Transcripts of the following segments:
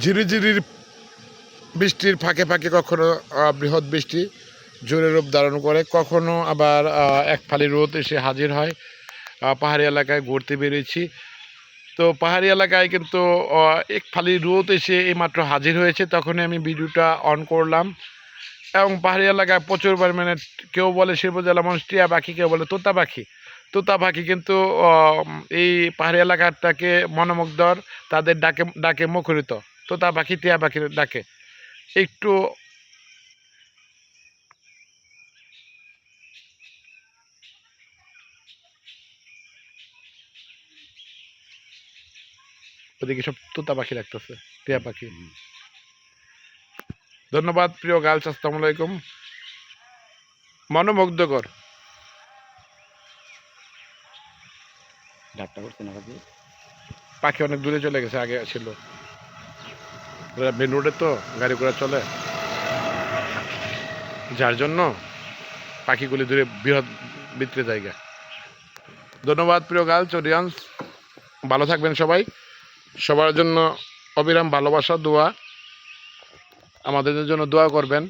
ঝিরিঝিরির বৃষ্টির ফাঁকে ফাঁকে কখনো বৃহৎ বৃষ্টি জোরে রূপ ধারণ করে, কখনো আবার এক ফালি রোদ এসে হাজির হয়। পাহাড়ি এলাকায় ঘুরতে বেরিয়েছি, তো পাহাড়ি এলাকায় কিন্তু এক ফালি রোদ এসে এইমাত্র হাজির হয়েছে, তখনই আমি ভিডিওটা অন করলাম। এবং পাহাড়ি এলাকায় প্রচুর পরিমাণে, কেউ বলে শিল্প জেলা মানুষ টিয়া পাখি, কেউ বলে তোতা পাখি। তোতা পাখি কিন্তু এই পাহাড়ি এলাকাটাকে মনোমুগ্ধর, তাদের ডাকে ডাকে মুখরিত। তোতা পাখি টিয়া পাখির ডাকে একটু ওদিকে সব তোতা পাখি রাখতেছে, টিয়া পাখি। ধন্যবাদ প্রিয় গার্লস, আসসালামু আলাইকুম। মনোমুগ্ধকর। পাখি অনেক দূরে চলে গেছে, আগে ছিল। মেন রোডে তো গাড়ি ঘোড়া চলে, যার জন্য পাখিগুলি দূরে বৃহৎ ভিতরে জায়গা। ধন্যবাদ প্রিয় গার্লস অডিয়েন্স, ভালো থাকবেন সবাই। সবার জন্য অবিরাম ভালোবাসা, দোয়া, আমাদের জন্য দোয়া করবেন।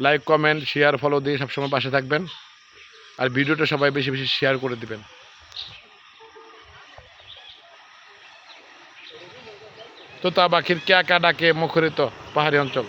লাইক, কমেন্ট, শেয়ার, ফলো দিয়ে সবসময় পাশে থাকবেন। আর ভিডিওটা সবাই বেশি বেশি শেয়ার করে দিবেন। তোতা পাখির ক্যাকা ডাকে মুখরিত পাহাড়ি অঞ্চল।